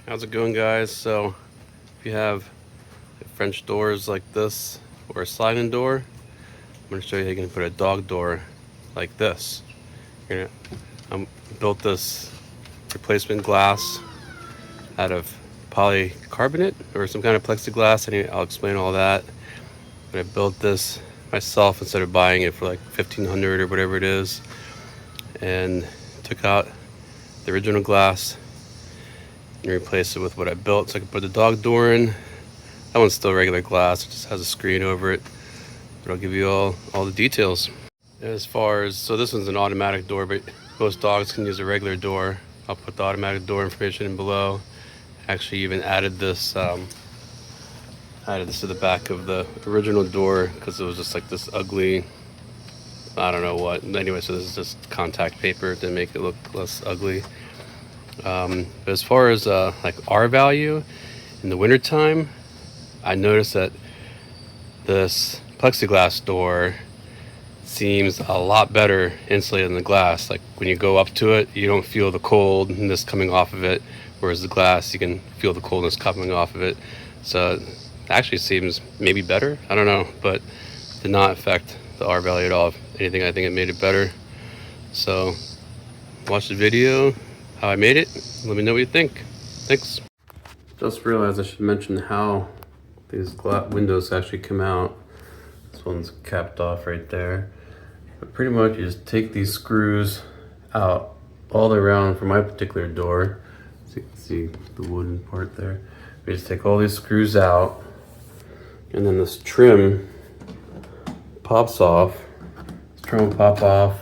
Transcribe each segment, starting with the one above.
How's it going, guys? So if you have French doors like this or a sliding door, I'm going to show you how you can put a dog door like this. You're gonna, built this replacement glass out of polycarbonate or some kind of plexiglass. I'll explain all that. But I built this myself instead of buying it for like $1,500 or whatever it is, and took out the original glass and replace it with what I built so I can put the dog door in. That one's still regular glass, it just has a screen over it, but I'll give you all the details. As far as, so this one's an automatic door, but most dogs can use a regular door. I'll put the automatic door information in below. Actually even added this to the back of the original door because it was just like this ugly, I don't know what. Anyway, so this is just contact paper to make it look less ugly. But as far as like R value in the wintertime, I noticed that this plexiglass door seems a lot better insulated than the glass. Like when you go up to it, you don't feel the coldness coming off of it, whereas the glass, you can feel the coldness coming off of it. So it actually seems maybe better, I don't know, but did not affect the R value at all. If anything, I think it made it better. So watch the video, how I made it. Let me know what you think. Thanks. Just realized I should mention how these windows actually come out. This one's capped off right there. But pretty much you just take these screws out all the way around for my particular door. So you can see the wooden part there. We just take all these screws out, and then this trim pops off. This trim will pop off.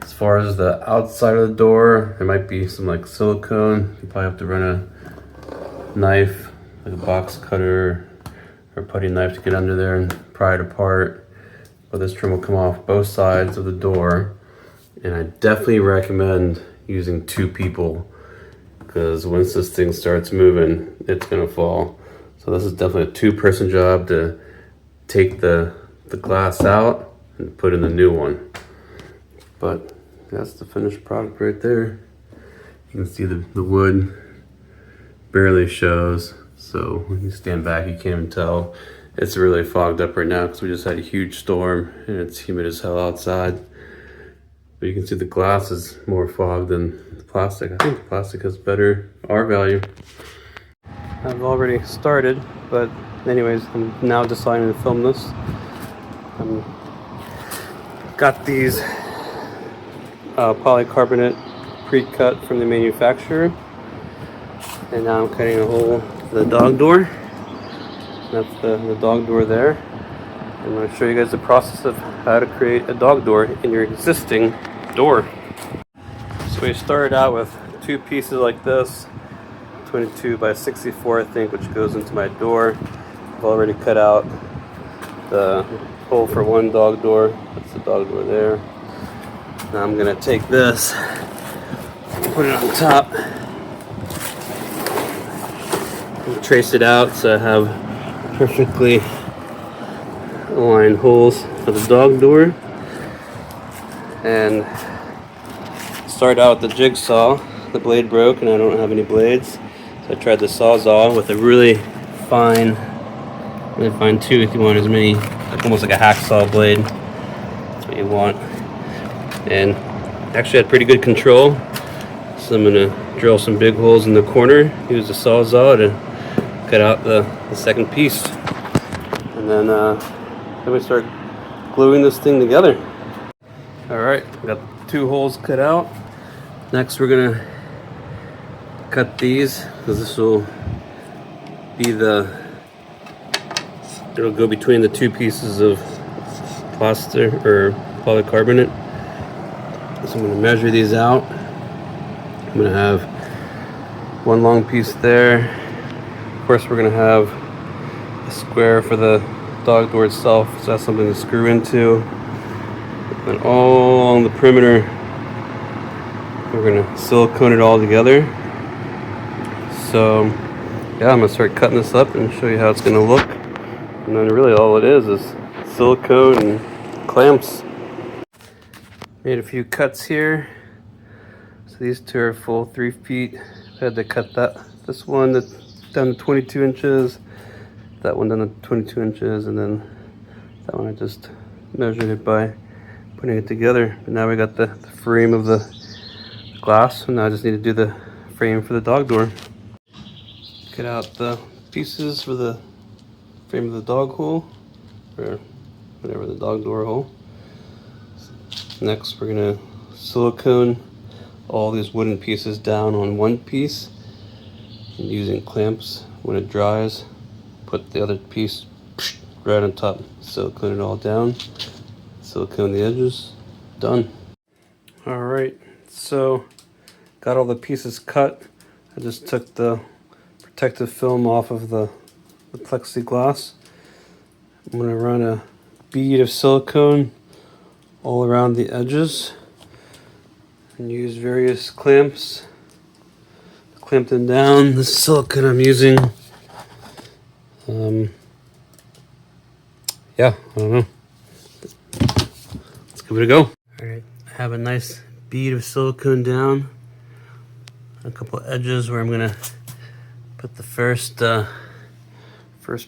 As far as the outside of the door, there might be some like silicone. You probably have to run a knife, like a box cutter or putty knife, to get under there and pry it apart. But this trim will come off both sides of the door, and I definitely recommend using 2 people, because once this thing starts moving, it's gonna fall. So this is definitely a 2-person job to take the glass out and put in the new one. But that's the finished product right there. You can see the wood barely shows, so when you stand back you can't even tell. It's really fogged up right now because we just had a huge storm and it's humid as hell outside. But you can see the glass is more fogged than the plastic. I think the plastic has better R value. I've already started, but anyways, I'm now deciding to film this. Got these polycarbonate pre-cut from the manufacturer, and now I'm cutting a hole for the dog door. That's the dog door there. I'm going to show you guys the process of how to create a dog door in your existing door. So we started out with 2 pieces like this, 22 by 64 I think, which goes into my door. I've already cut out the hole for one dog door. That's the dog door there. Now I'm going to take this, put it on top, and trace it out so I have perfectly aligned holes for the dog door. And start out with the jigsaw. The blade broke and I don't have any blades, so I tried the Sawzall with a really fine tooth. You want as many, like almost like a hacksaw blade. That's what you want. And actually had pretty good control, so I'm gonna drill some big holes in the corner, use the Sawzall to cut out the second piece, and then we start gluing this thing together. All right, got 2 holes cut out. Next we're gonna cut these, because this will be it'll go between the 2 pieces of plaster or polycarbonate. So I'm gonna measure these out. I'm gonna have 1 long piece there. Of course, we're going to have a square for the dog door itself, so that's something to screw into. And all along the perimeter, we're going to silicone it all together. So, yeah, I'm going to start cutting this up and show you how it's going to look. And then really all it is silicone and clamps. Made a few cuts here. So these 2 are full 3 feet. I had to cut this one that's down to 22 inches, that one down to 22 inches, and then that one I just measured it by putting it together. But now we got the frame of the glass, and now I just need to do the frame for the dog door. Get out the pieces for the frame of the dog hole, or whatever, the dog door hole. Next we're gonna silicone all these wooden pieces down on one piece, and using clamps, when it dries, put the other piece right on top, silicone it all down, silicone the edges, done. All right, so got all the pieces cut. I just took the protective film off of the plexiglass. I'm gonna run a bead of silicone all around the edges and use various clamps to clamp them down. The silicone I'm using, yeah, I don't know. Let's give it a go. All right, I have a nice bead of silicone down, a couple of edges where I'm gonna put the first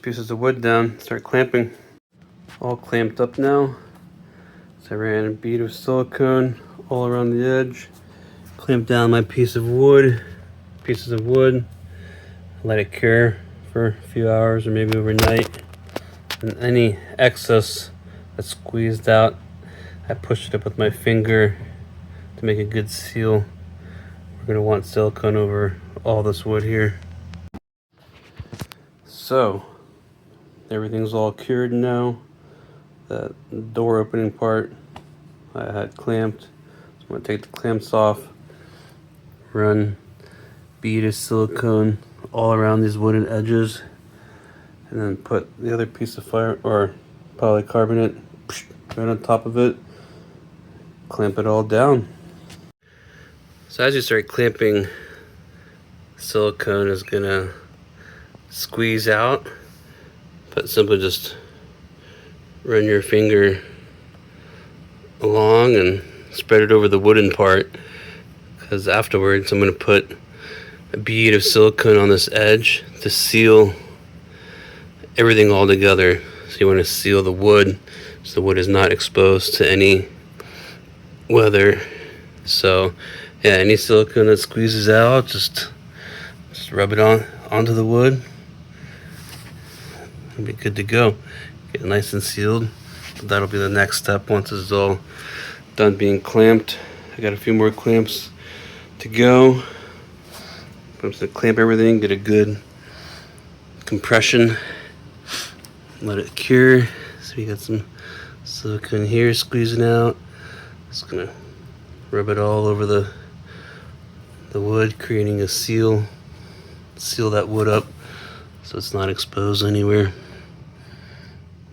pieces of wood down, start clamping. All clamped up now. So I ran a bead of silicone all around the edge, clamped down my pieces of wood, let it cure for a few hours or maybe overnight. And any excess that's squeezed out, I pushed it up with my finger to make a good seal. We're gonna want silicone over all this wood here. So everything's all cured now. That door opening part I had clamped. So I'm gonna take the clamps off, run bead of silicone all around these wooden edges, and then put the other piece of polycarbonate right on top of it, clamp it all down. So as you start clamping, silicone is gonna squeeze out, but simply just run your finger along and spread it over the wooden part, because afterwards I'm going to put a bead of silicone on this edge to seal everything all together. So you want to seal the wood so the wood is not exposed to any weather. So yeah, any silicone that squeezes out, just rub it onto the wood. It'll be good to go. Get it nice and sealed. That'll be the next step once it's all done being clamped. I got a few more clamps to go. I'm just gonna clamp everything, get a good compression, let it cure. So we got some silicone here squeezing out. Just gonna rub it all over the wood, creating a seal. Seal that wood up so it's not exposed anywhere.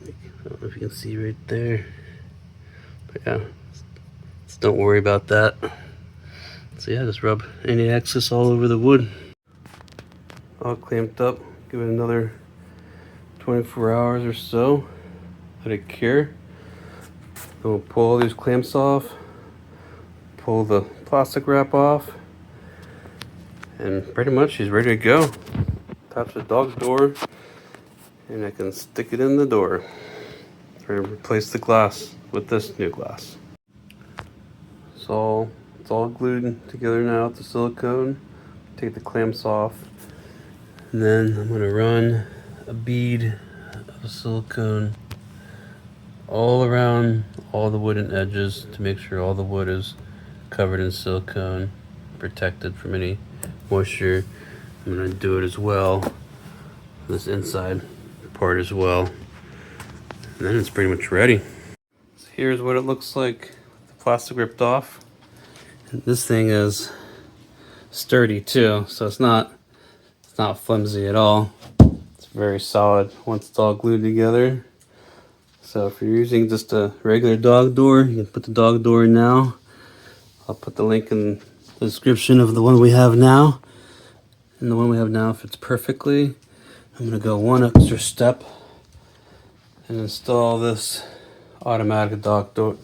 I don't know if you can see right there, but yeah, just don't worry about that. So yeah, just rub any excess all over the wood. All clamped up, give it another 24 hours or so, let it cure. Then we'll pull all these clamps off, pull the plastic wrap off, and pretty much she's ready to go. Attach the dog door, and I can stick it in the door. And replace the glass with this new glass. So it's all glued together now with the silicone. Take the clamps off, and then I'm gonna run a bead of silicone all around all the wooden edges to make sure all the wood is covered in silicone, protected from any moisture. I'm gonna do it as well, this inside part as well. And then it's pretty much ready. So here's what it looks like, the plastic ripped off. And this thing is sturdy too, so it's not flimsy at all. It's very solid once it's all glued together. So if you're using just a regular dog door, you can put the dog door in now. I'll put the link in the description of the one we have now. And the one we have now fits perfectly. I'm gonna go one extra step and install this automatic dog door.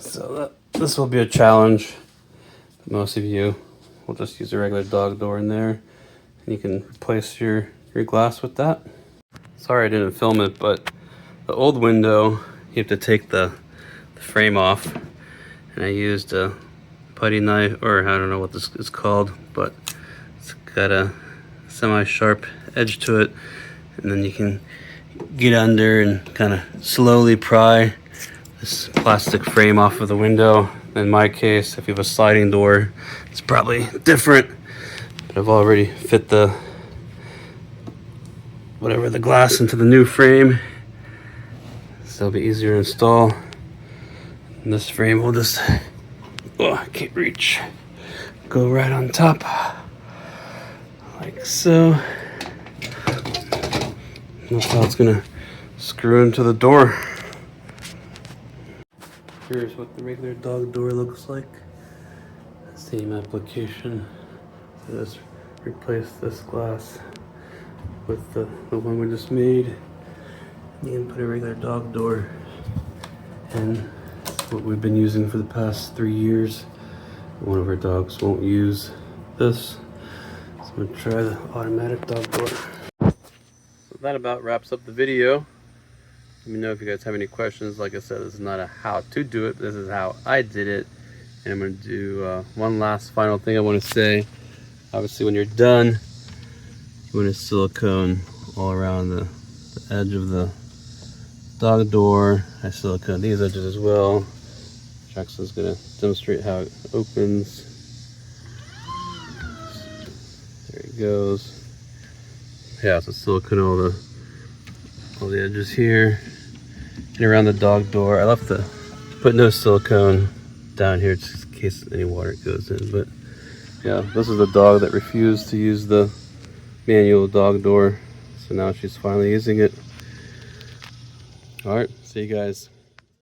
So this will be a challenge. most of you will just use a regular dog door in there, and you can replace your glass with that. Sorry I didn't film it, but the old window, you have to take the frame off, and I used a putty knife, or I don't know what this is called, but it's got a semi-sharp edge to it, and then you can get under and kind of slowly pry this plastic frame off of the window. In my case, if you have a sliding door, it's probably different, but I've already fit the glass into the new frame, so it'll be easier to install. And this frame will just, oh, I can't reach, go right on top, like so. That's how it's gonna screw into the door. Here's what the regular dog door looks like. Same application. So just replace this glass with the one we just made. You can put a regular dog door in. What we've been using for the past 3 years. One of our dogs won't use this, so I'm gonna try the automatic dog door. So that about wraps up the video. Let me know if you guys have any questions. Like I said, this is not a how to do it, this is how I did it. And I'm gonna do one last final thing I want to say. Obviously, when you're done, you want to silicone all around the edge of the dog door. I silicone these edges as well. Jackson's gonna demonstrate how it opens. There it goes. Yeah, so silicone all the edges here and around the dog door. I left put no silicone down here just in case any water goes in. But yeah, this is the dog that refused to use the manual dog door, so now she's finally using it. All right, see you guys.